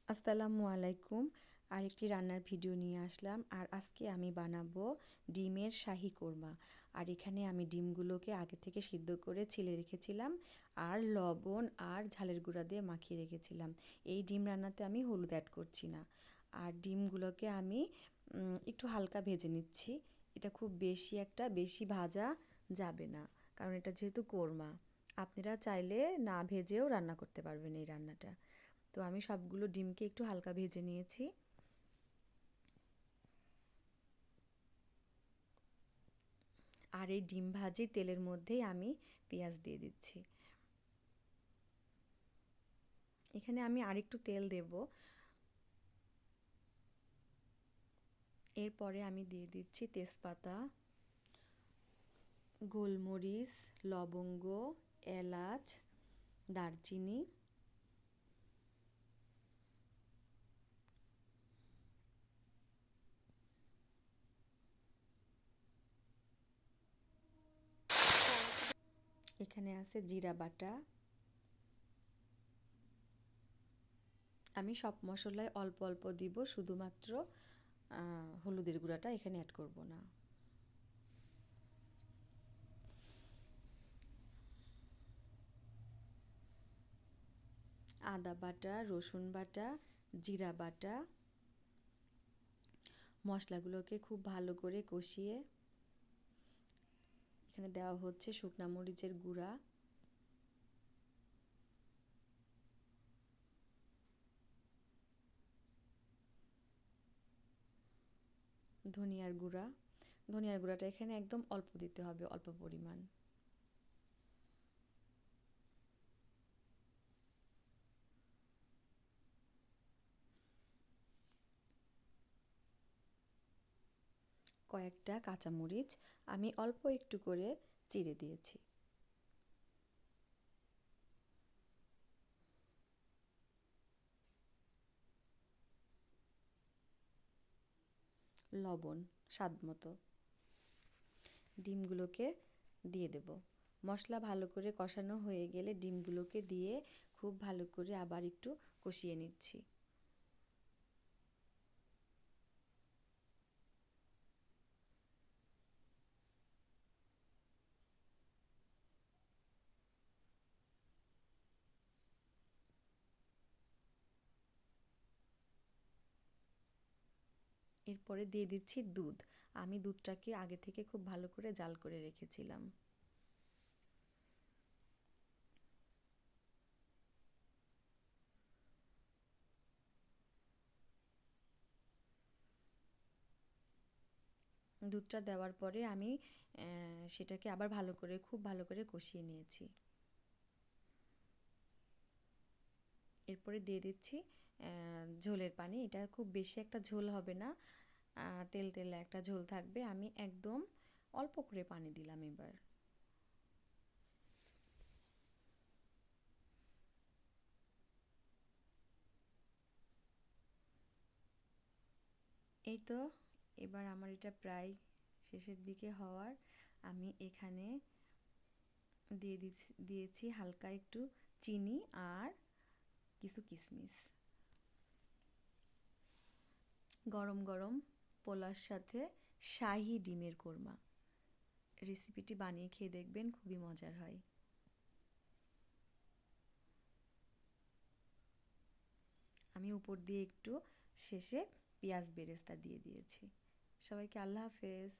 আসসালামু আলাইকুম। আরেকটি রান্নার ভিডিও নিয়ে আসলাম। আর আজকে আমি বানাবো ডিমের শাহি কোরমা। আর এখানে আমি ডিমগুলোকে আগে থেকে সিদ্ধ করে ছিলে রেখেছিলাম, আর লবণ আর ঝালের গুঁড়া দিয়ে মাখিয়ে রেখেছিলাম। এই ডিম রান্নাতে আমি হলুদ অ্যাড করছি না। আর ডিমগুলোকে আমি একটু হালকা ভেজে নিচ্ছি। এটা খুব বেশি ভাজা যাবে না, কারণ এটা যেহেতু কোরমা। আপনারা চাইলে না ভেজেও রান্না করতে পারবেন এই রান্নাটা। তো আমি সবগুলো ডিমকে একটু হালকা ভেজে নিয়েছি। আর এই ডিম ভাজির তেলের মধ্যেই আমি পেঁয়াজ দিয়ে দিচ্ছি। এখানে আমি আরেকটু তেল দেব। এরপরে আমি দিয়ে দিচ্ছি তেজপাতা, গোলমরিচ, লবঙ্গ, এলাচ, দারচিনি। এখানে আছে জিরা বাটা। আমি সব মশলায় অল্প অল্প দিব, শুধুমাত্র হলুদের গুঁড়াটা এখানে অ্যাড করব না। আদা বাটা, রসুন বাটা, জিরা বাটা, মশলাগুলোকে খুব ভালো করে কষিয়ে এখানে দেওয়া হচ্ছে শুকনা মরিচের গুঁড়া, ধনিয়ার গুঁড়া। ধনিয়ার গুঁড়াটা এখানে একদম অল্প দিতে হবে, অল্প পরিমাণ। কয়েকটা কাঁচামরিচ আমি অল্প একটু করে চিড়ে দিয়েছি। লবণ স্বাদ মতো। ডিমগুলোকে দিয়ে দেব। মশলা ভালো করে কষানো হয়ে গেলে ডিমগুলোকে দিয়ে খুব ভালো করে আবার একটু কষিয়ে নিচ্ছি। এরপরে দিয়ে দিচ্ছি দুধ। আমি দুধটাকে আগে থেকে খুব ভালো করে জাল করে রেখেছিলাম। দুধটা দেওয়ার পরে আমি সেটাকে আবার খুব ভালো করে কষিয়ে নিয়েছি। এরপরে দিয়ে দিচ্ছি ঝোলের পানি। এটা খুব বেশি একটা ঝোল হবে না, তেল তেলে একটা ঝোল থাকবে। আমি একদম অল্প করে পানি দিলাম এবার। এই তো, এবার আমার এটা প্রায় শেষের দিকে হওয়ার। আমি এখানে দিয়েছি হালকা একটু চিনি আর কিছু কিশমিশ। গরম গরম পোলার সাথে শাহি ডিমের কোরমা। রেসিপিটি বানিয়ে খেয়ে দেখবেন, খুবই মজার হয়। আমি উপর দিয়ে একটু শেষে পেঁয়াজ বেরেস্তা দিয়ে দিয়েছি। সবাইকে আল্লাহ হাফেজ।